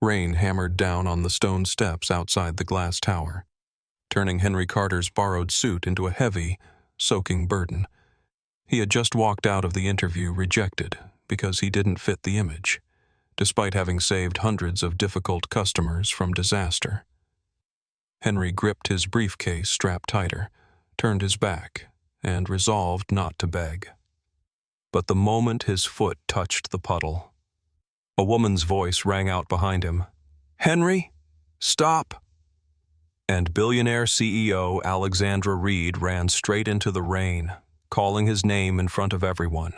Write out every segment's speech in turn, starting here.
Rain hammered down on the stone steps outside the glass tower, turning Henry Carter's borrowed suit into a heavy, soaking burden. He had just walked out of the interview rejected because he didn't fit the image, despite having saved hundreds of difficult customers from disaster. Henry gripped his briefcase strapped tighter, turned his back, and resolved not to beg. But the moment his foot touched the puddle, a woman's voice rang out behind him. "Henry, stop!" And billionaire CEO Alexandra Reed ran straight into the rain, calling his name in front of everyone.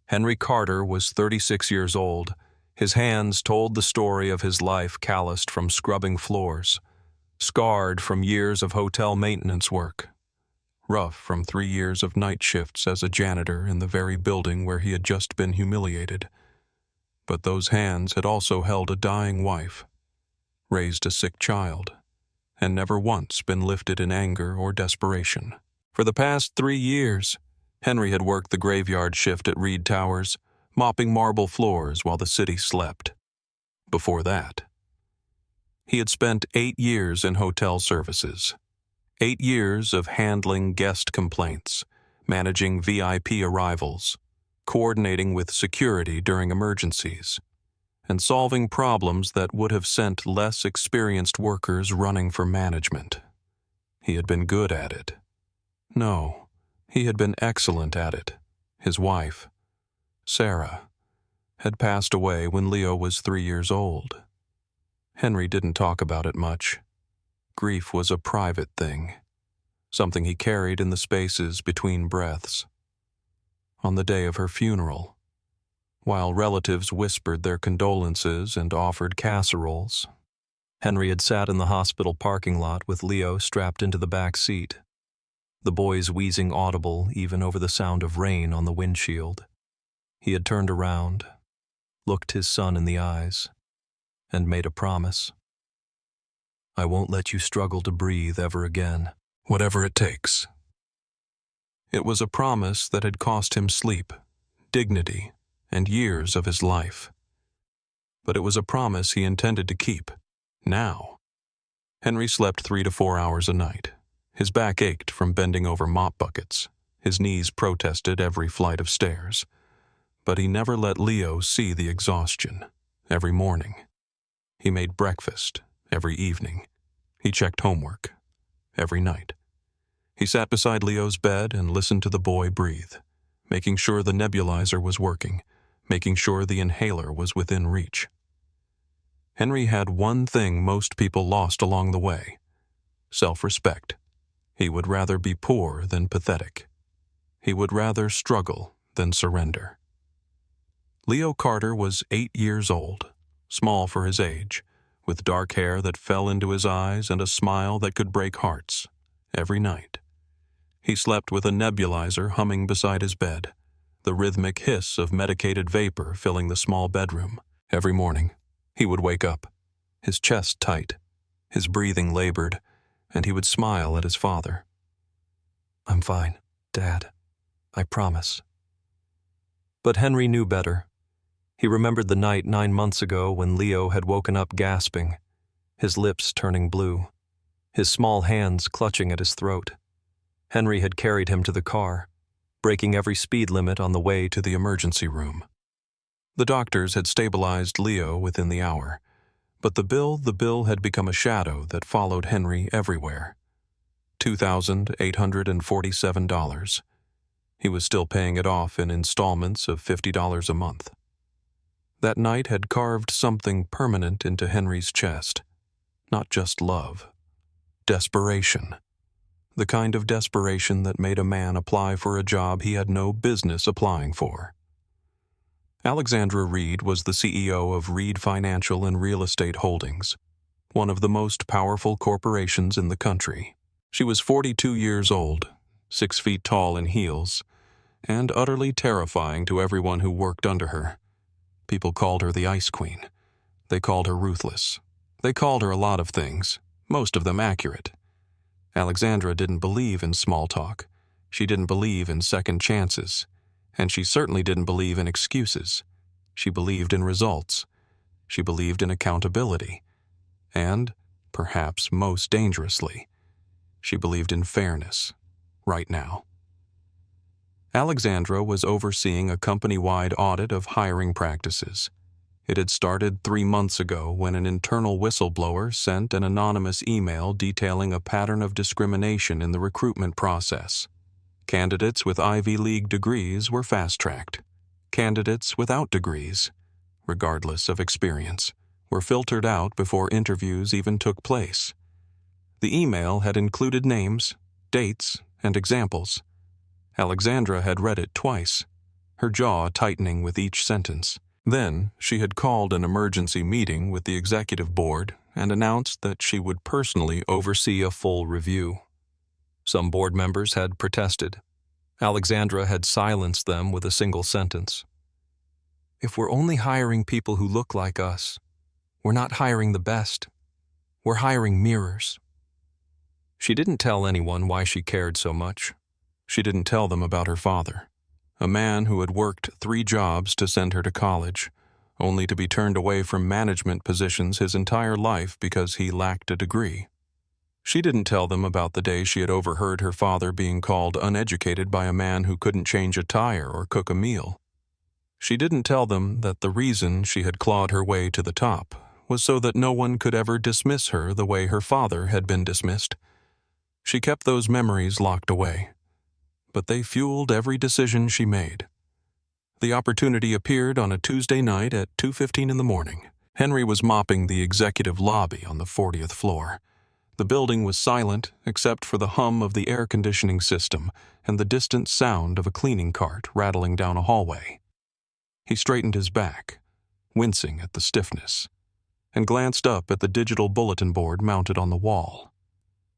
Henry Carter was 36 years old. His hands told the story of his life calloused from scrubbing floors, scarred from years of hotel maintenance work, rough from 3 years of night shifts as a janitor in the very building where he had just been humiliated. But those hands had also held a dying wife, raised a sick child, and never once been lifted in anger or desperation. For the past 3 years, Henry had worked the graveyard shift at Reed Towers, mopping marble floors while the city slept. Before that, he had spent 8 years in hotel services, 8 years of handling guest complaints, managing VIP arrivals, coordinating with security during emergencies, and solving problems that would have sent less experienced workers running for management. He had been good at it. No, he had been excellent at it. His wife, Sarah, had passed away when Leo was 3 years old. Henry didn't talk about it much. Grief was a private thing, something he carried in the spaces between breaths. On the day of her funeral, while relatives whispered their condolences and offered casseroles, Henry had sat in the hospital parking lot with Leo strapped into the back seat, the boy's wheezing audible even over the sound of rain on the windshield. He had turned around, looked his son in the eyes, and made a promise. "I won't let you struggle to breathe ever again, whatever it takes." It was a promise that had cost him sleep, dignity, and years of his life. But it was a promise he intended to keep, now. Henry slept 3 to 4 hours a night. His back ached from bending over mop buckets. His knees protested every flight of stairs. But he never let Leo see the exhaustion. Every morning, he made breakfast. Every evening, he checked homework. Every night, he sat beside Leo's bed and listened to the boy breathe, making sure the nebulizer was working, making sure the inhaler was within reach. Henry had one thing most people lost along the way: self-respect. He would rather be poor than pathetic. He would rather struggle than surrender. Leo Carter was 8 years old, small for his age, with dark hair that fell into his eyes and a smile that could break hearts. Every night, he slept with a nebulizer humming beside his bed, the rhythmic hiss of medicated vapor filling the small bedroom. Every morning, he would wake up, his chest tight, his breathing labored, and he would smile at his father. "I'm fine, Dad. I promise." But Henry knew better. He remembered the night 9 months ago when Leo had woken up gasping, his lips turning blue, his small hands clutching at his throat. Henry had carried him to the car, breaking every speed limit on the way to the emergency room. The doctors had stabilized Leo within the hour, but the bill had become a shadow that followed Henry everywhere. $2,847. He was still paying it off in installments of $50 a month. That night had carved something permanent into Henry's chest. Not just love. Desperation. The kind of desperation that made a man apply for a job he had no business applying for. Alexandra Reed was the CEO of Reed Financial and Real Estate Holdings, one of the most powerful corporations in the country. She was 42 years old, 6 feet tall in heels, and utterly terrifying to everyone who worked under her. People called her the Ice Queen. They called her ruthless. They called her a lot of things, most of them accurate. Alexandra didn't believe in small talk. She didn't believe in second chances. And she certainly didn't believe in excuses. She believed in results. She believed in accountability. And, perhaps most dangerously, she believed in fairness, right now. Alexandra was overseeing a company-wide audit of hiring practices. It had started 3 months ago when an internal whistleblower sent an anonymous email detailing a pattern of discrimination in the recruitment process. Candidates with Ivy League degrees were fast-tracked. Candidates without degrees, regardless of experience, were filtered out before interviews even took place. The email had included names, dates, and examples. Alexandra had read it twice, her jaw tightening with each sentence. Then she had called an emergency meeting with the executive board and announced that she would personally oversee a full review. Some board members had protested. Alexandra had silenced them with a single sentence. "If we're only hiring people who look like us, we're not hiring the best. We're hiring mirrors." She didn't tell anyone why she cared so much. She didn't tell them about her father, a man who had worked 3 jobs to send her to college, only to be turned away from management positions his entire life because he lacked a degree. She didn't tell them about the day she had overheard her father being called uneducated by a man who couldn't change a tire or cook a meal. She didn't tell them that the reason she had clawed her way to the top was so that no one could ever dismiss her the way her father had been dismissed. She kept those memories locked away, but they fueled every decision she made. The opportunity appeared on a Tuesday night at 2:15 in the morning. Henry was mopping the executive lobby on the 40th floor. The building was silent except for the hum of the air conditioning system and the distant sound of a cleaning cart rattling down a hallway. He straightened his back, wincing at the stiffness, and glanced up at the digital bulletin board mounted on the wall.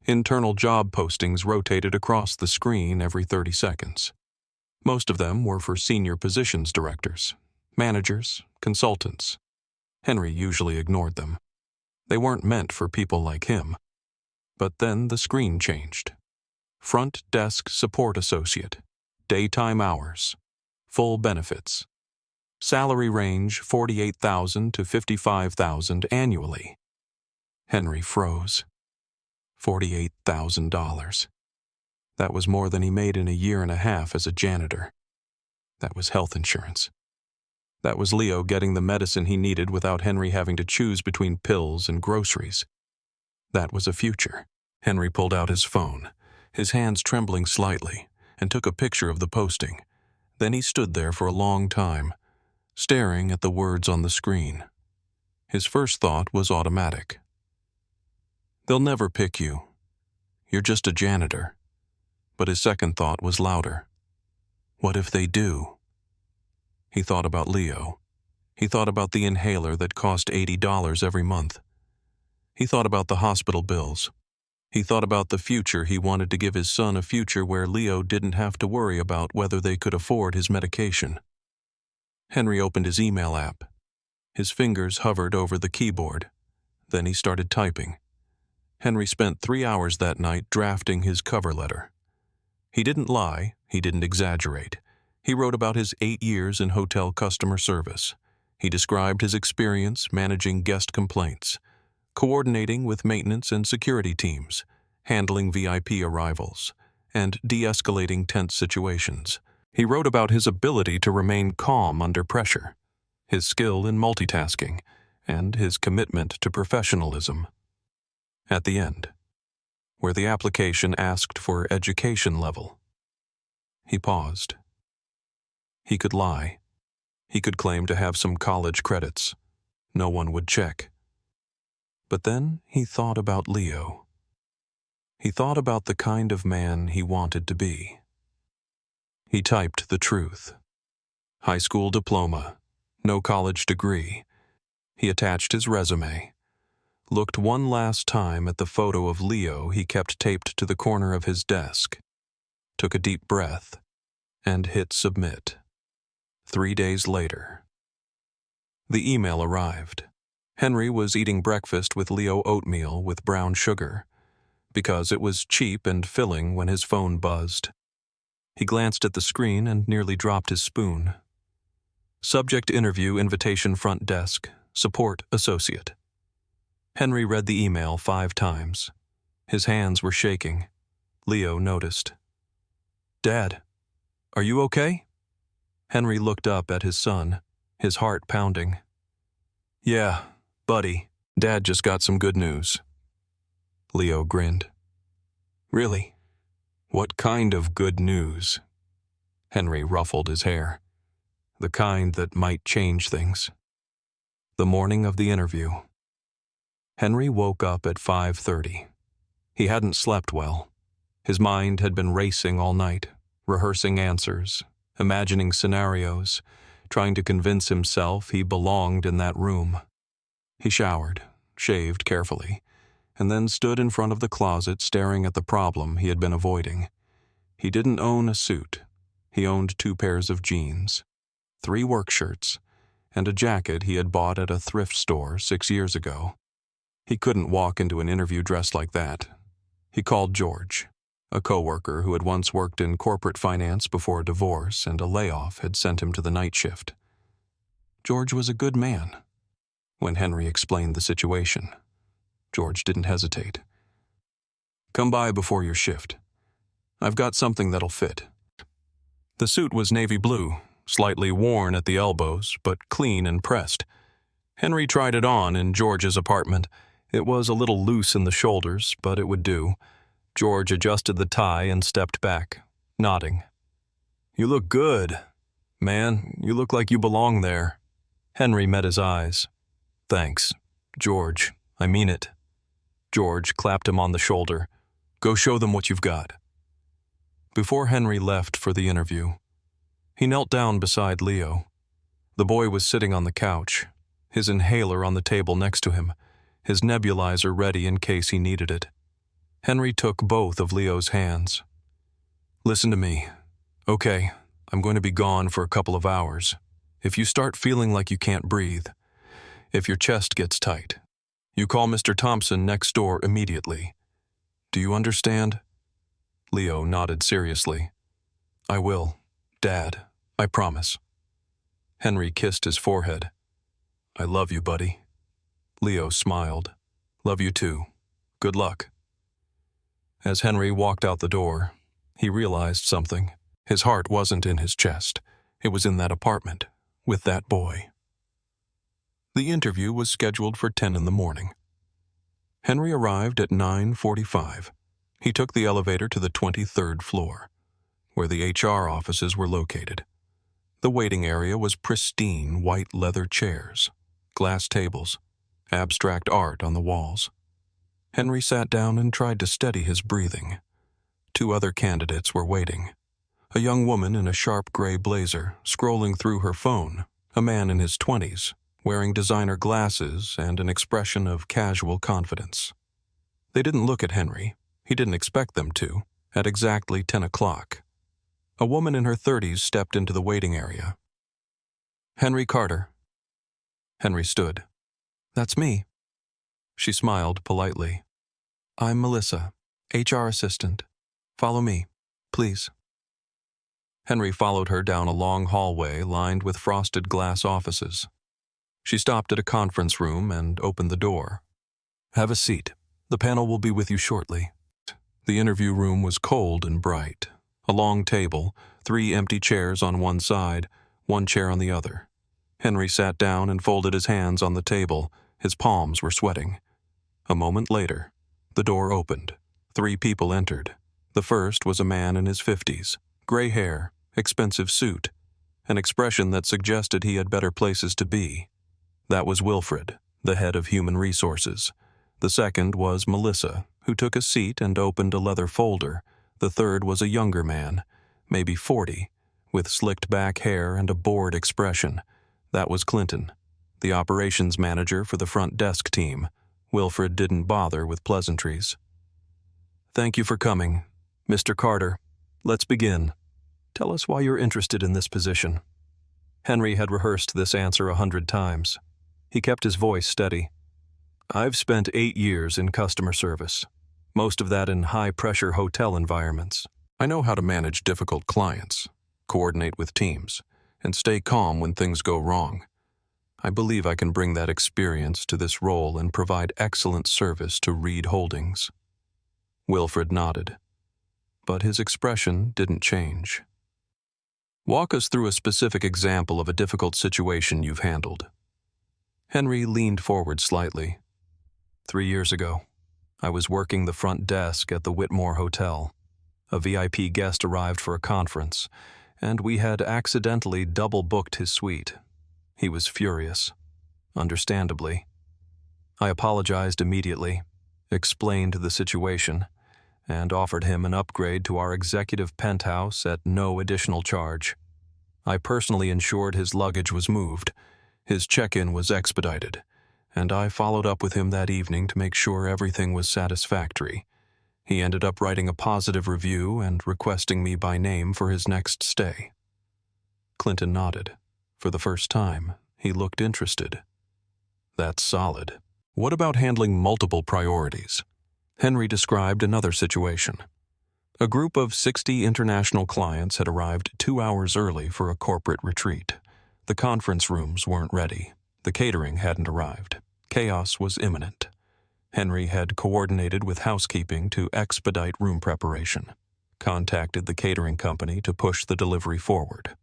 Internal job postings rotated across the screen every 30 seconds. Most of them were for senior positions directors, managers, consultants. Henry usually ignored them. They weren't meant for people like him. But then the screen changed. Front desk support associate, daytime hours, full benefits. Salary range $48,000 to $55,000 annually. Henry froze. $48,000. That was more than he made in a year and a half as a janitor. That was health insurance. That was Leo getting the medicine he needed without Henry having to choose between pills and groceries. That was a future. Henry pulled out his phone, his hands trembling slightly, and took a picture of the posting. Then he stood there for a long time, staring at the words on the screen. His first thought was automatic. They'll never pick you. You're just a janitor. But his second thought was louder. What if they do? He thought about Leo. He thought about the inhaler that cost $80 every month. He thought about the hospital bills. He thought about the future he wanted to give his son, a future where Leo didn't have to worry about whether they could afford his medication. Henry opened his email app. His fingers hovered over the keyboard. Then he started typing. Henry spent 3 hours that night drafting his cover letter. He didn't lie, he didn't exaggerate. He wrote about his 8 years in hotel customer service. He described his experience managing guest complaints, coordinating with maintenance and security teams, handling VIP arrivals, and de-escalating tense situations. He wrote about his ability to remain calm under pressure, his skill in multitasking, and his commitment to professionalism. At the end, where the application asked for education level, he paused. He could lie. He could claim to have some college credits. No one would check. But then he thought about Leo. He thought about the kind of man he wanted to be. He typed the truth. High school diploma, no college degree. He attached his resume, looked one last time at the photo of Leo he kept taped to the corner of his desk, took a deep breath, and hit submit. 3 days later, the email arrived. Henry was eating breakfast with Leo oatmeal with brown sugar, because it was cheap and filling when his phone buzzed. He glanced at the screen and nearly dropped his spoon. Subject interview invitation front desk, Support Associate. Henry read the email 5 times. His hands were shaking. Leo noticed. "Dad, are you okay?" Henry looked up at his son, his heart pounding. "Yeah, buddy, Dad just got some good news." Leo grinned. "Really? What kind of good news?" Henry ruffled his hair. "The kind that might change things." The morning of the interview. Henry woke up at 5:30. He hadn't slept well. His mind had been racing all night, rehearsing answers, imagining scenarios, trying to convince himself he belonged in that room. He showered, shaved carefully, and then stood in front of the closet staring at the problem he had been avoiding. He didn't own a suit. He owned 2 pairs of jeans, 3 work shirts, and a jacket he had bought at a thrift store 6 years ago. He couldn't walk into an interview dressed like that. He called George, a coworker who had once worked in corporate finance before a divorce and a layoff had sent him to the night shift. George was a good man. When Henry explained the situation, George didn't hesitate. "Come by before your shift. I've got something that'll fit." The suit was navy blue, slightly worn at the elbows, but clean and pressed. Henry tried it on in George's apartment. It was a little loose in the shoulders, but it would do. George adjusted the tie and stepped back, nodding. "You look good. Man, you look like you belong there." Henry met his eyes. "Thanks, George. I mean it." George clapped him on the shoulder. "Go show them what you've got." Before Henry left for the interview, he knelt down beside Leo. The boy was sitting on the couch, his inhaler on the table next to him, his nebulizer ready in case he needed it. Henry took both of Leo's hands. "Listen to me. Okay, I'm going to be gone for a couple of hours. If you start feeling like you can't breathe, if your chest gets tight, you call Mr. Thompson next door immediately. Do you understand?" Leo nodded seriously. "I will, Dad, I promise." Henry kissed his forehead. "I love you, buddy." Leo smiled. "Love you too. Good luck." As Henry walked out the door, he realized something. His heart wasn't in his chest. It was in that apartment, with that boy. The interview was scheduled for 10 in the morning. Henry arrived at 9:45. He took the elevator to the 23rd floor, where the HR offices were located. The waiting area was pristine white leather chairs, glass tables, abstract art on the walls. Henry sat down and tried to steady his breathing. 2 other candidates were waiting. A young woman in a sharp gray blazer, scrolling through her phone, a man in his 20s, wearing designer glasses and an expression of casual confidence. They didn't look at Henry. He didn't expect them to, at exactly 10 o'clock. A woman in her 30s stepped into the waiting area. "Henry Carter." Henry stood. "That's me." She smiled politely. "I'm Melissa, HR assistant. Follow me, please." Henry followed her down a long hallway lined with frosted glass offices. She stopped at a conference room and opened the door. "Have a seat. The panel will be with you shortly." The interview room was cold and bright. A long table, 3 empty chairs on one side, 1 chair on the other. Henry sat down and folded his hands on the table. His palms were sweating. A moment later, the door opened. 3 people entered. The first was a man in his 50s, gray hair, expensive suit, an expression that suggested he had better places to be. That was Wilfred, the head of human resources. The second was Melissa, who took a seat and opened a leather folder. The third was a younger man, maybe 40, with slicked back hair and a bored expression. That was Clinton, the operations manager for the front desk team. Wilfred didn't bother with pleasantries. "Thank you for coming. Mr. Carter, let's begin. Tell us why you're interested in this position." Henry had rehearsed this answer 100 times. He kept his voice steady. "I've spent 8 years in customer service, most of that in high-pressure hotel environments. I know how to manage difficult clients, coordinate with teams, and stay calm when things go wrong. I believe I can bring that experience to this role and provide excellent service to Reed Holdings. Wilfred nodded, but his expression didn't change. Walk us through a specific example of a difficult situation you've handled. Henry leaned forward slightly. 3 years ago, I was working the front desk at the Whitmore Hotel. A VIP guest arrived for a conference, and we had accidentally double-booked his suite. He was furious, understandably. I apologized immediately, explained the situation, and offered him an upgrade to our executive penthouse at no additional charge. I personally ensured his luggage was moved, his check-in was expedited, and I followed up with him that evening to make sure everything was satisfactory. He ended up writing a positive review and requesting me by name for his next stay. Clinton nodded. For the first time, he looked interested. That's solid. What about handling multiple priorities? Henry described another situation. A group of 60 international clients had arrived 2 hours early for a corporate retreat. The conference rooms weren't ready. The catering hadn't arrived. Chaos was imminent. Henry had coordinated with housekeeping to expedite room preparation, contacted the catering company to push the delivery forward,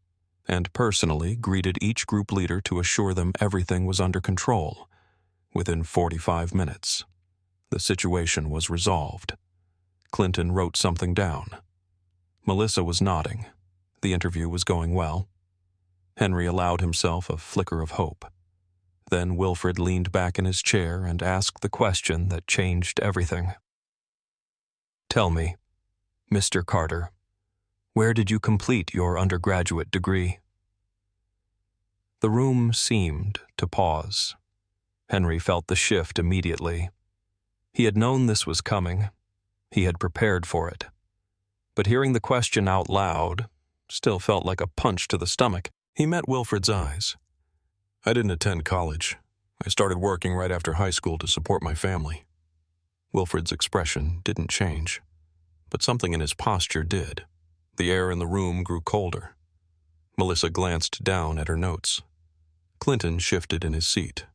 and personally greeted each group leader to assure them everything was under control. Within 45 minutes, the situation was resolved. Clinton wrote something down. Melissa was nodding. The interview was going well. Henry allowed himself a flicker of hope. Then Wilfred leaned back in his chair and asked the question that changed everything. Tell me, Mr. Carter, where did you complete your undergraduate degree? The room seemed to pause. Henry felt the shift immediately. He had known this was coming. He had prepared for it. But hearing the question out loud still felt like a punch to the stomach. He met Wilfred's eyes. I didn't attend college. I started working right after high school to support my family. Wilfred's expression didn't change, but something in his posture did. The air in the room grew colder. Melissa glanced down at her notes. Clinton shifted in his seat.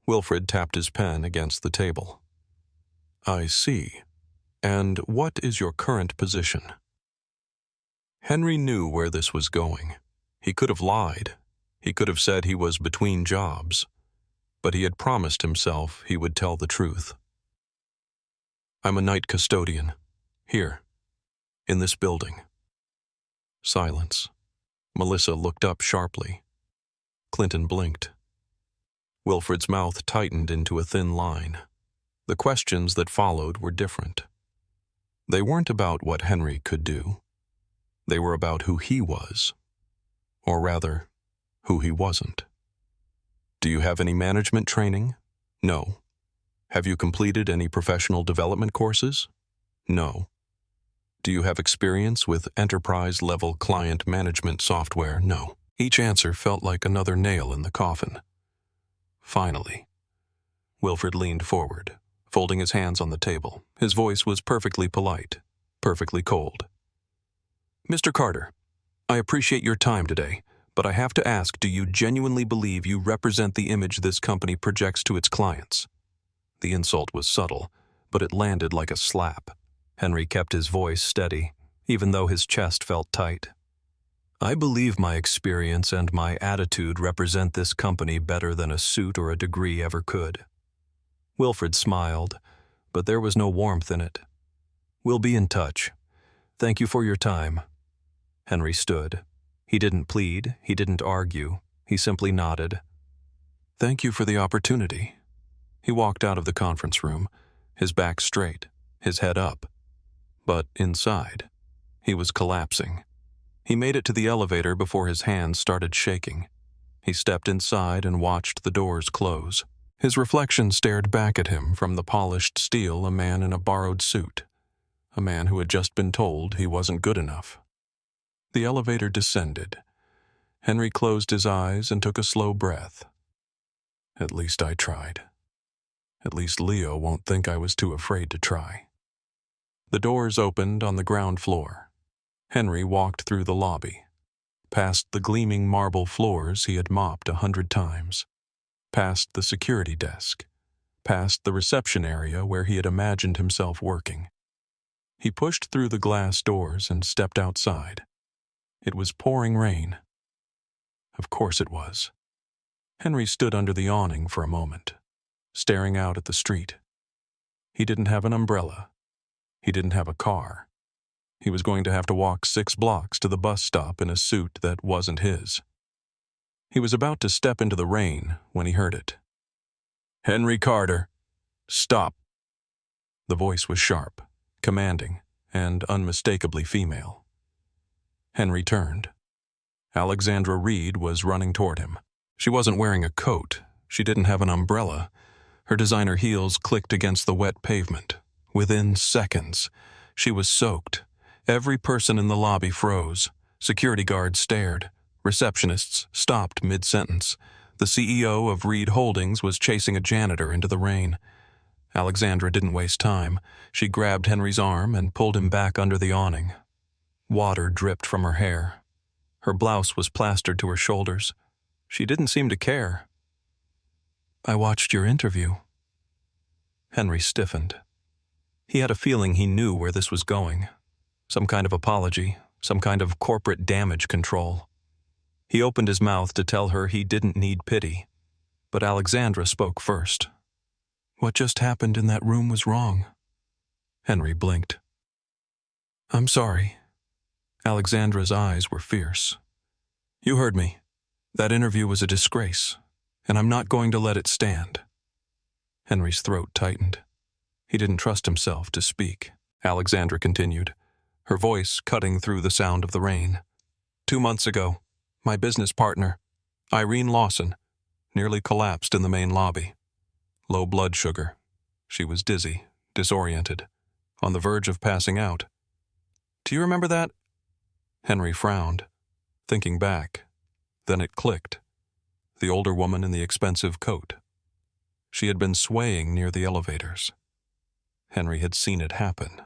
Wilfred tapped his pen against the table. I see. And what is your current position? Henry knew where this was going. He could have lied. He could have said he was between jobs. But he had promised himself he would tell the truth. I'm a night custodian. Here. In this building. Silence. Melissa looked up sharply. Clinton blinked. Wilfred's mouth tightened into a thin line. The questions that followed were different. They weren't about what Henry could do. They were about who he was. Or rather, who he wasn't. Do you have any management training? No. Have you completed any professional development courses? No. Do you have experience with enterprise-level client management software? No. Each answer felt like another nail in the coffin. Finally, Wilfred leaned forward, folding his hands on the table. His voice was perfectly polite, perfectly cold. Mr. Carter, I appreciate your time today, but I have to ask, do you genuinely believe you represent the image this company projects to its clients? The insult was subtle, but it landed like a slap. Henry kept his voice steady, even though his chest felt tight. I believe my experience and my attitude represent this company better than a suit or a degree ever could. Wilfred smiled, but there was no warmth in it. We'll be in touch. Thank you for your time. Henry stood. He didn't plead, he didn't argue, he simply nodded. Thank you for the opportunity. He walked out of the conference room, his back straight, his head up. But inside, he was collapsing. He made it to the elevator before his hands started shaking. He stepped inside and watched the doors close. His reflection stared back at him from the polished steel, a man in a borrowed suit. A man who had just been told he wasn't good enough. The elevator descended. Henry closed his eyes and took a slow breath. At least I tried. At least Leo won't think I was too afraid to try. The doors opened on the ground floor. Henry walked through the lobby, past the gleaming marble floors he had mopped 100 times. past the security desk, past the reception area where he had imagined himself working. He pushed through the glass doors and stepped outside. It was pouring rain. Of course it was. Henry stood under the awning for a moment, staring out at the street. He didn't have an umbrella. He didn't have a car. He was going to have to walk 6 blocks to the bus stop in a suit that wasn't his. He was about to step into the rain when he heard it. "Henry Carter, stop." The voice was sharp, commanding, and unmistakably female. Henry turned. Alexandra Reed was running toward him. She wasn't wearing a coat. She didn't have an umbrella. Her designer heels clicked against the wet pavement. Within seconds, she was soaked. Every person in the lobby froze. Security guards stared. Receptionists stopped mid-sentence. The CEO of Reed Holdings was chasing a janitor into the rain. Alexandra didn't waste time. She grabbed Henry's arm and pulled him back under the awning. Water dripped from her hair. Her blouse was plastered to her shoulders. She didn't seem to care. "I watched your interview." Henry stiffened. He had a feeling he knew where this was going. Some kind of apology, some kind of corporate damage control. He opened his mouth to tell her he didn't need pity, but Alexandra spoke first. "What just happened in that room was wrong." Henry blinked. "I'm sorry." Alexandra's eyes were fierce. "You heard me. That interview was a disgrace, and I'm not going to let it stand." Henry's throat tightened. He didn't trust himself to speak. Alexandra continued, her voice cutting through the sound of the rain. 2 months ago, my business partner, Irene Lawson, nearly collapsed in the main lobby. Low blood sugar. She was dizzy, disoriented, on the verge of passing out. "Do you remember that?" Henry frowned, thinking back. Then it clicked. The older woman in the expensive coat. She had been swaying near the elevators. Henry had seen it happen.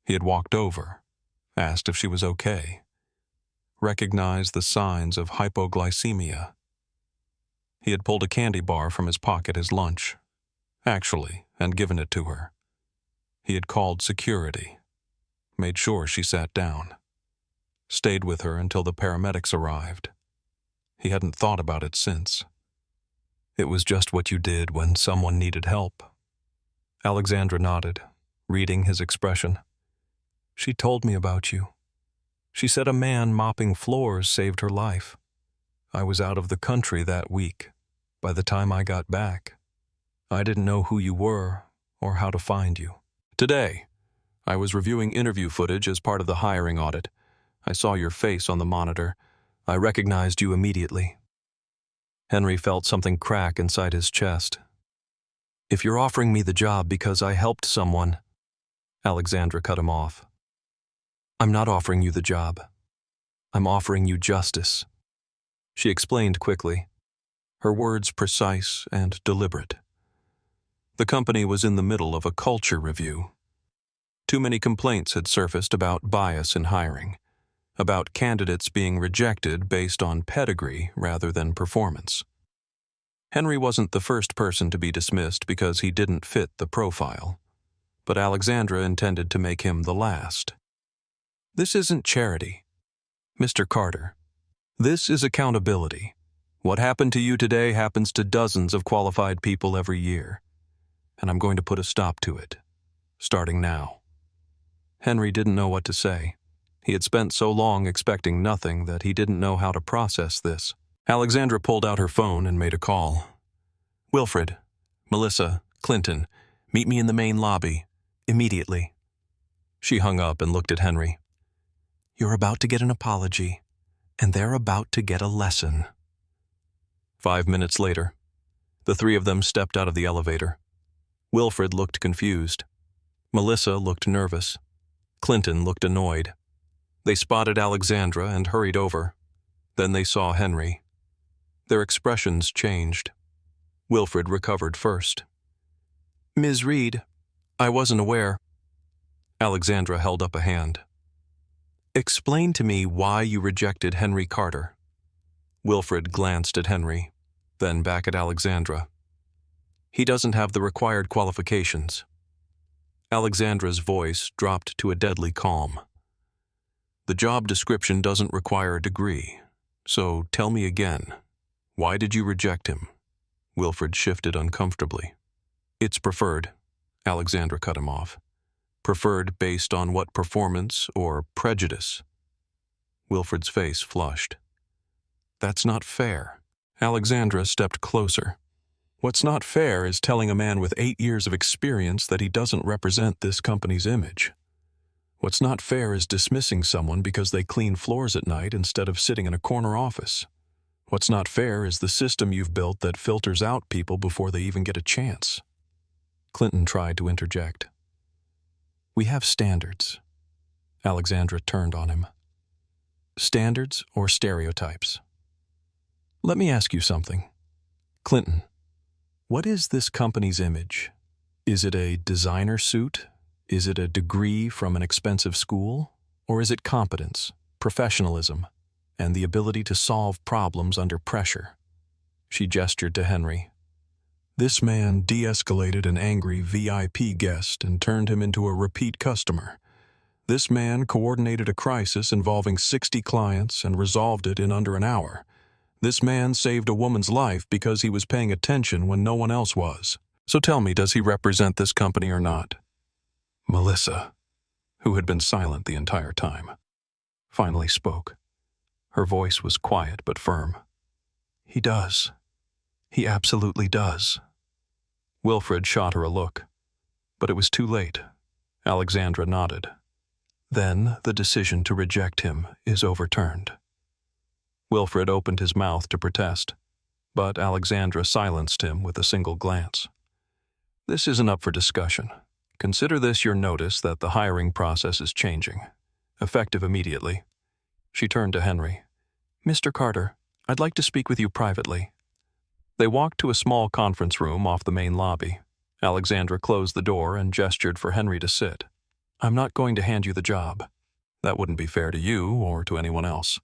He had walked over, asked if she was okay, recognized the signs of hypoglycemia. He had pulled a candy bar from his pocket as lunch, actually, and given it to her. He had called security, made sure she sat down, stayed with her until the paramedics arrived. He hadn't thought about it since. It was just what you did when someone needed help. Alexandra nodded, reading his expression. "She told me about you. She said a man mopping floors saved her life. I was out of the country that week. By the time I got back, I didn't know who you were or how to find you. Today, I was reviewing interview footage as part of the hiring audit. I saw your face on the monitor. I recognized you immediately." Henry felt something crack inside his chest. "If you're offering me the job because I helped someone," Alexandra cut him off. "I'm not offering you the job. I'm offering you justice," she explained quickly, her words precise and deliberate. The company was in the middle of a culture review. Too many complaints had surfaced about bias in hiring, about candidates being rejected based on pedigree rather than performance. Henry wasn't the first person to be dismissed because he didn't fit the profile, but Alexandra intended to make him the last. "This isn't charity, Mr. Carter. This is accountability. What happened to you today happens to dozens of qualified people every year, and I'm going to put a stop to it, starting now." Henry didn't know what to say. He had spent so long expecting nothing that he didn't know how to process this. Alexandra pulled out her phone and made a call. "Wilfred, Melissa, Clinton, meet me in the main lobby, immediately." She hung up and looked at Henry. "You're about to get an apology, and they're about to get a lesson." 5 minutes later, the 3 of them stepped out of the elevator. Wilfred looked confused. Melissa looked nervous. Clinton looked annoyed. They spotted Alexandra and hurried over. Then they saw Henry. Their expressions changed. Wilfred recovered first. "Ms. Reed, I wasn't aware." Alexandra held up a hand. "Explain to me why you rejected Henry Carter." Wilfred glanced at Henry. Then back at Alexandra. He doesn't have the required qualifications. Alexandra's voice dropped to a deadly calm. The job description doesn't require a degree. So tell me again, why did you reject him? Wilfred shifted uncomfortably. It's preferred. Alexandra cut him off. Preferred based on what performance or prejudice? Wilfred's face flushed. That's not fair. Alexandra stepped closer. What's not fair is telling a man with 8 years of experience that he doesn't represent this company's image. What's not fair is dismissing someone because they clean floors at night instead of sitting in a corner office. What's not fair is the system you've built that filters out people before they even get a chance. Clinton tried to interject. We have standards. Alexandra turned on him. Standards or stereotypes? Let me ask you something. Clinton, what is this company's image? Is it a designer suit? Is it a degree from an expensive school? Or is it competence, professionalism, and the ability to solve problems under pressure? She gestured to Henry. This man de-escalated an angry VIP guest and turned him into a repeat customer. This man coordinated a crisis involving 60 clients and resolved it in under an hour. This man saved a woman's life because he was paying attention when no one else was. So tell me, does he represent this company or not? Melissa, who had been silent the entire time, finally spoke. Her voice was quiet but firm. He does. He absolutely does. Wilfred shot her a look, but it was too late. Alexandra nodded. Then the decision to reject him is overturned. Wilfred opened his mouth to protest, but Alexandra silenced him with a single glance. This isn't up for discussion. Consider this your notice that the hiring process is changing, effective immediately. She turned to Henry. Mr. Carter, I'd like to speak with you privately. They walked to a small conference room off the main lobby. Alexandra closed the door and gestured for Henry to sit. I'm not going to hand you the job. That wouldn't be fair to you or to anyone else.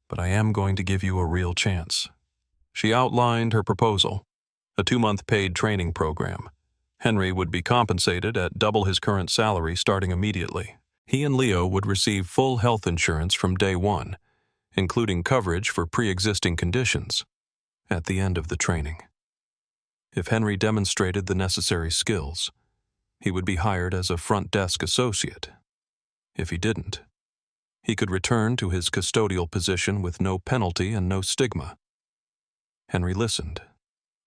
But I am going to give you a real chance. She outlined her proposal, a 2-month paid training program. Henry would be compensated at double his current salary starting immediately. He and Leo would receive full health insurance from day one, including coverage for pre-existing conditions, at the end of the training. If Henry demonstrated the necessary skills, he would be hired as a front desk associate. If he didn't, he could return to his custodial position with no penalty and no stigma. Henry listened,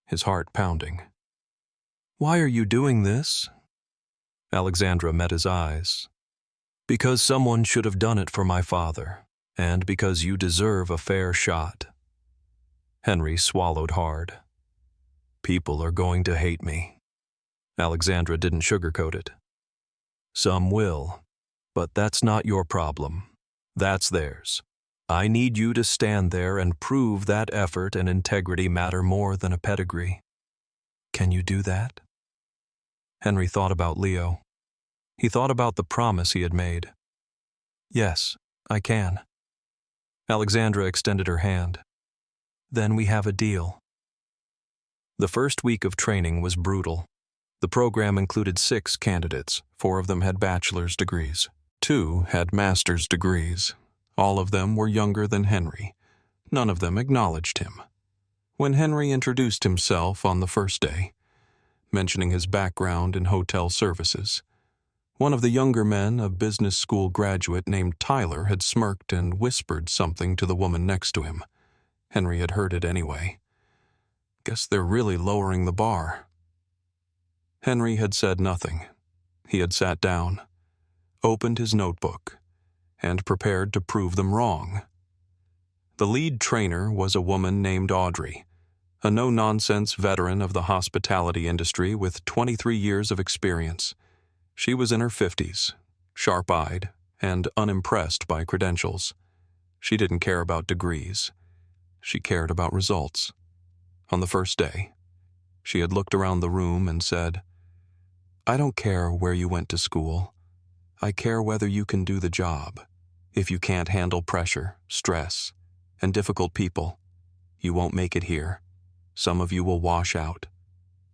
his heart pounding. Why are you doing this? Alexandra met his eyes. Because someone should have done it for my father, and because you deserve a fair shot. Henry swallowed hard. People are going to hate me. Alexandra didn't sugarcoat it. Some will, but that's not your problem. That's theirs. I need you to stand there and prove that effort and integrity matter more than a pedigree. Can you do that? Henry thought about Leo. He thought about the promise he had made. Yes, I can. Alexandra extended her hand. Then we have a deal. The first week of training was brutal. The program included 6 candidates. 4 of them had bachelor's degrees. 2 had master's degrees. All of them were younger than Henry. None of them acknowledged him. When Henry introduced himself on the first day, mentioning his background in hotel services, one of the younger men, a business school graduate named Tyler, had smirked and whispered something to the woman next to him. Henry had heard it anyway. Guess they're really lowering the bar. Henry had said nothing. He had sat down, opened his notebook, and prepared to prove them wrong. The lead trainer was a woman named Audrey, a no-nonsense veteran of the hospitality industry with 23 years of experience. She was in her 50s, sharp-eyed, and unimpressed by credentials. She didn't care about degrees. She cared about results. On the first day, she had looked around the room and said, I don't care where you went to school. I care whether you can do the job. If you can't handle pressure, stress, and difficult people, you won't make it here. Some of you will wash out.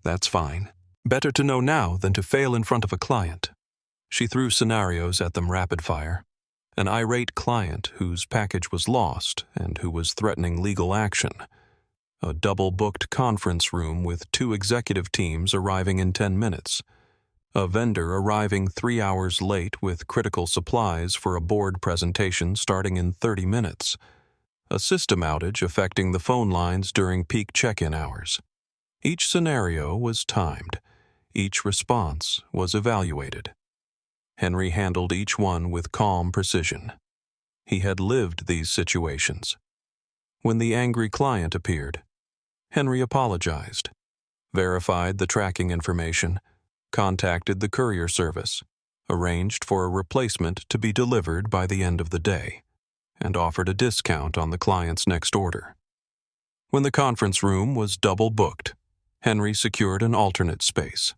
That's fine. Better to know now than to fail in front of a client. She threw scenarios at them rapid fire. An irate client whose package was lost and who was threatening legal action. A double-booked conference room with 2 executive teams arriving in 10 minutes. A vendor arriving 3 hours late with critical supplies for a board presentation starting in 30 minutes. A system outage affecting the phone lines during peak check-in hours. Each scenario was timed. Each response was evaluated. Henry handled each one with calm precision. He had lived these situations. When the angry client appeared, Henry apologized, verified the tracking information, contacted the courier service, arranged for a replacement to be delivered by the end of the day, and offered a discount on the client's next order. When the conference room was double booked, Henry secured an alternate space,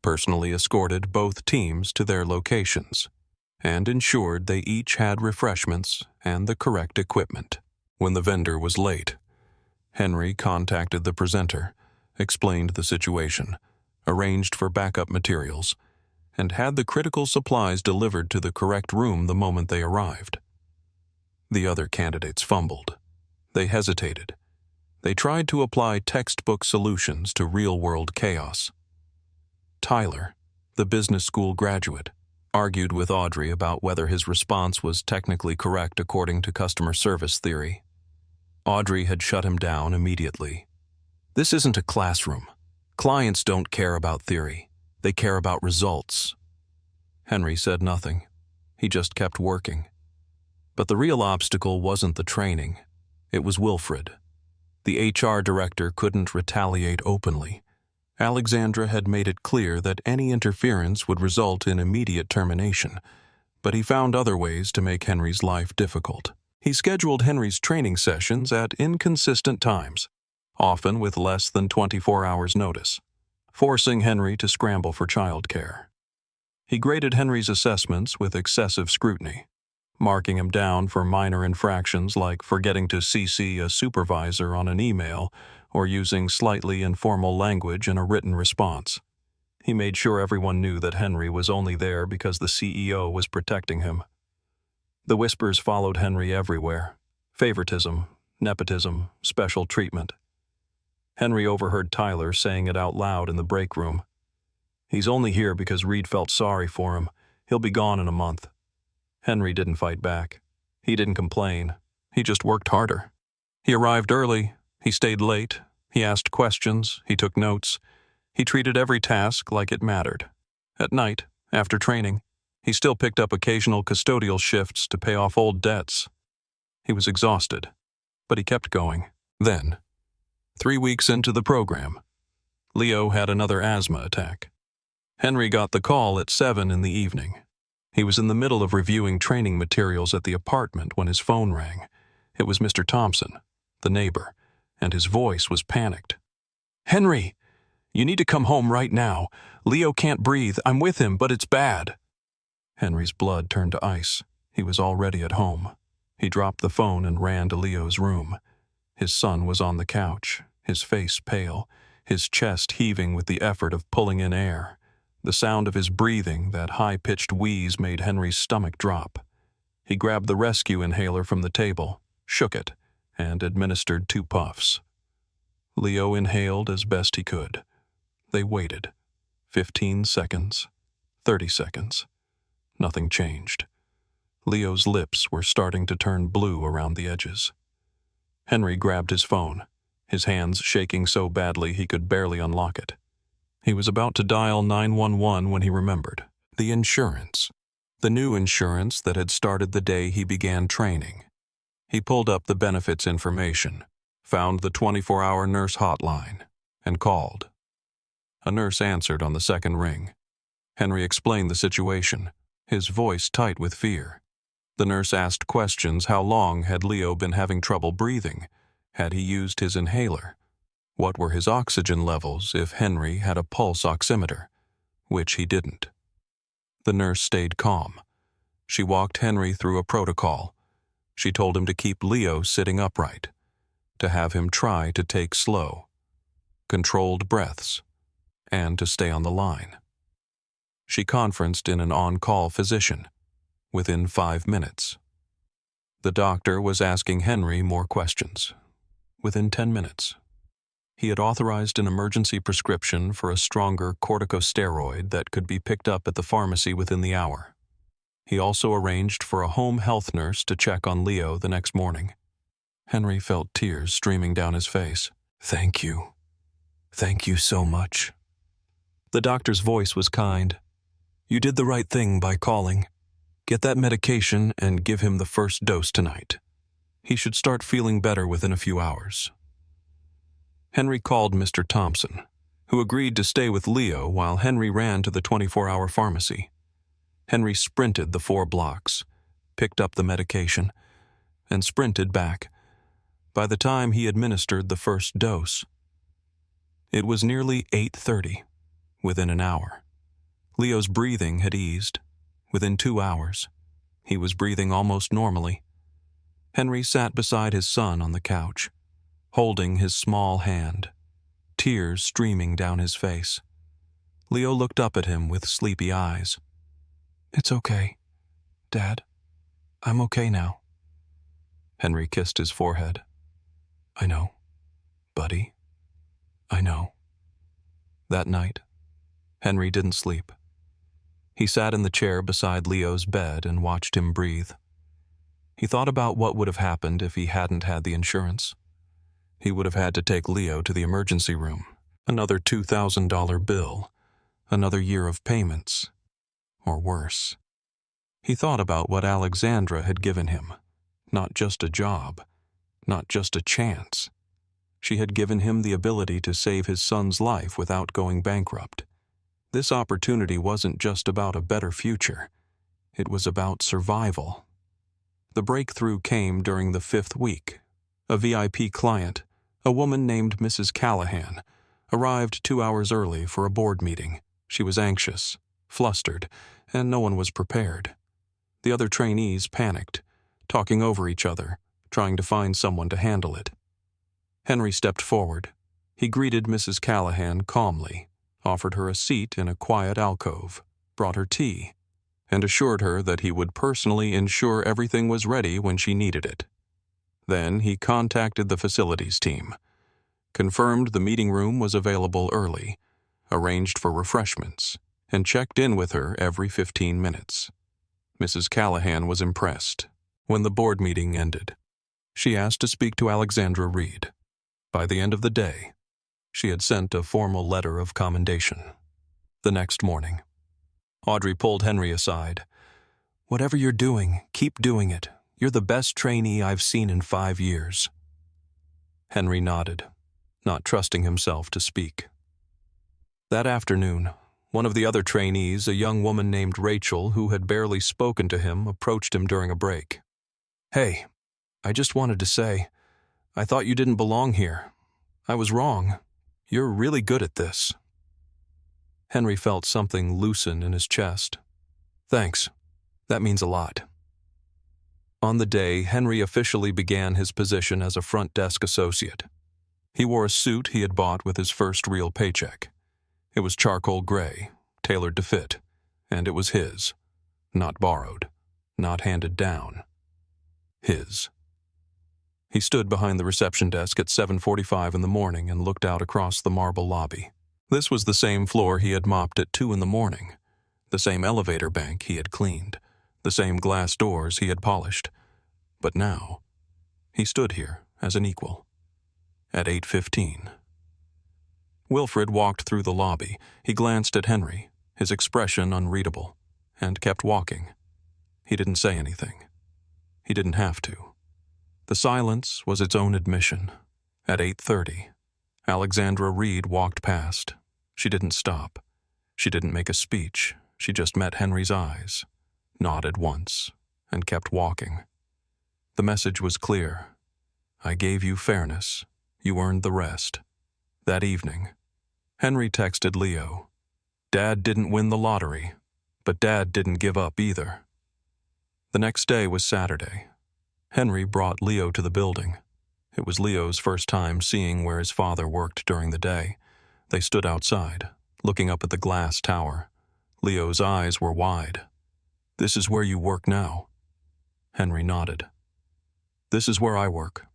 personally escorted both teams to their locations, and ensured they each had refreshments and the correct equipment. When the vendor was late, Henry contacted the presenter, explained the situation, arranged for backup materials, and had the critical supplies delivered to the correct room the moment they arrived. The other candidates fumbled. They hesitated. They tried to apply textbook solutions to real-world chaos. Tyler, the business school graduate, argued with Audrey about whether his response was technically correct according to customer service theory. Audrey had shut him down immediately. This isn't a classroom. Clients don't care about theory. They care about results. Henry said nothing. He just kept working. But the real obstacle wasn't the training. It was Wilfred. The HR director couldn't retaliate openly. Alexandra had made it clear that any interference would result in immediate termination, but he found other ways to make Henry's life difficult. He scheduled Henry's training sessions at inconsistent times, often with less than 24 hours notice, forcing Henry to scramble for childcare. He graded Henry's assessments with excessive scrutiny, marking him down for minor infractions like forgetting to CC a supervisor on an email or using slightly informal language in a written response. He made sure everyone knew that Henry was only there because the CEO was protecting him. The whispers followed Henry everywhere. Favoritism, nepotism, special treatment. Henry overheard Tyler saying it out loud in the break room. He's only here because Reed felt sorry for him. He'll be gone in a month. Henry didn't fight back. He didn't complain. He just worked harder. He arrived early. He stayed late. He asked questions. He took notes. He treated every task like it mattered. At night, after training, he still picked up occasional custodial shifts to pay off old debts. He was exhausted, but he kept going. Then, 3 weeks into the program, Leo had another asthma attack. Henry got the call at 7 in the evening. He was in the middle of reviewing training materials at the apartment when his phone rang. It was Mr. Thompson, the neighbor, and his voice was panicked. "Henry, you need to come home right now. Leo can't breathe. I'm with him, but it's bad." Henry's blood turned to ice. He was already at home. He dropped the phone and ran to Leo's room. His son was on the couch, his face pale, his chest heaving with the effort of pulling in air. The sound of his breathing, that high-pitched wheeze, made Henry's stomach drop. He grabbed the rescue inhaler from the table, shook it, and administered 2 puffs. Leo inhaled as best he could. They waited. 15 seconds. 30 seconds. Nothing changed. Leo's lips were starting to turn blue around the edges. Henry grabbed his phone, his hands shaking so badly he could barely unlock it. He was about to dial 911 when he remembered. The insurance. The new insurance that had started the day he began training. He pulled up the benefits information, found the 24-hour nurse hotline, and called. A nurse answered on the second ring. Henry explained the situation, his voice tight with fear. The nurse asked questions. How long had Leo been having trouble breathing? Had he used his inhaler? What were his oxygen levels if Henry had a pulse oximeter, which he didn't? The nurse stayed calm. She walked Henry through a protocol. She told him to keep Leo sitting upright, to have him try to take slow, controlled breaths, and to stay on the line. She conferenced in an on-call physician within 5 minutes. The doctor was asking Henry more questions within 10 minutes. He had authorized an emergency prescription for a stronger corticosteroid that could be picked up at the pharmacy within the hour. He also arranged for a home health nurse to check on Leo the next morning. Henry felt tears streaming down his face. "Thank you. Thank you so much." The doctor's voice was kind. "You did the right thing by calling. Get that medication and give him the first dose tonight. He should start feeling better within a few hours." Henry called Mr. Thompson, who agreed to stay with Leo while Henry ran to the 24-hour pharmacy. Henry sprinted the 4 blocks, picked up the medication, and sprinted back. By the time he administered the first dose, it was nearly 8:30. Within an hour, Leo's breathing had eased. Within 2 hours, he was breathing almost normally. Henry sat beside his son on the couch, holding his small hand, tears streaming down his face. Leo looked up at him with sleepy eyes. "It's okay, Dad. I'm okay now." Henry kissed his forehead. "I know, buddy. I know." That night, Henry didn't sleep. He sat in the chair beside Leo's bed and watched him breathe. He thought about what would have happened if he hadn't had the insurance. He would have had to take Leo to the emergency room. Another $2,000 bill. Another year of payments. Or worse. He thought about what Alexandra had given him. Not just a job. Not just a chance. She had given him the ability to save his son's life without going bankrupt. This opportunity wasn't just about a better future. It was about survival. The breakthrough came during the 5th week. A VIP client, a woman named Mrs. Callahan, arrived 2 hours early for a board meeting. She was anxious, flustered, and no one was prepared. The other trainees panicked, talking over each other, trying to find someone to handle it. Henry stepped forward. He greeted Mrs. Callahan calmly, offered her a seat in a quiet alcove, brought her tea, and assured her that he would personally ensure everything was ready when she needed it. Then he contacted the facilities team, confirmed the meeting room was available early, arranged for refreshments, and checked in with her every 15 minutes. Mrs. Callahan was impressed. When the board meeting ended, she asked to speak to Alexandra Reed. By the end of the day, she had sent a formal letter of commendation. The next morning, Audrey pulled Henry aside. "Whatever you're doing, keep doing it. You're the best trainee I've seen in 5 years." Henry nodded, not trusting himself to speak. That afternoon, one of the other trainees, a young woman named Rachel, who had barely spoken to him, approached him during a break. "Hey, I just wanted to say, I thought you didn't belong here. I was wrong. You're really good at this." Henry felt something loosen in his chest. "Thanks. That means a lot." On the day, Henry officially began his position as a front desk associate. He wore a suit he had bought with his first real paycheck. It was charcoal gray, tailored to fit, and it was his. Not borrowed, not handed down. His. He stood behind the reception desk at 7:45 in the morning and looked out across the marble lobby. This was the same floor he had mopped at 2 in the morning, the same elevator bank he had cleaned, the same glass doors he had polished. But now, he stood here as an equal. At 8:15. Wilfred walked through the lobby. He glanced at Henry, his expression unreadable, and kept walking. He didn't say anything. He didn't have to. The silence was its own admission. At 8:30, Alexandra Reed walked past. She didn't stop. She didn't make a speech. She just met Henry's eyes, nodded once, and kept walking. The message was clear. I gave you fairness. You earned the rest. That evening, Henry texted Leo. Dad didn't win the lottery, but Dad didn't give up either. The next day was Saturday. Henry brought Leo to the building. It was Leo's first time seeing where his father worked during the day. They stood outside, looking up at the glass tower. Leo's eyes were wide. "This is where you work now?" Henry nodded. "This is where I work."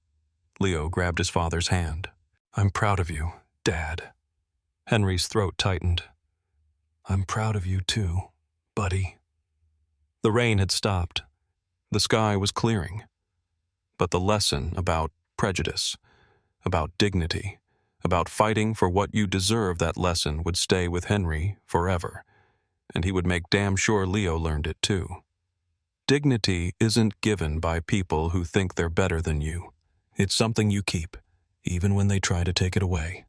Leo grabbed his father's hand. "I'm proud of you, Dad." Henry's throat tightened. "I'm proud of you too, buddy." The rain had stopped. The sky was clearing. But the lesson about prejudice, about dignity, about fighting for what you deserve, that lesson would stay with Henry forever, and he would make damn sure Leo learned it too. Dignity isn't given by people who think they're better than you. It's something you keep, even when they try to take it away.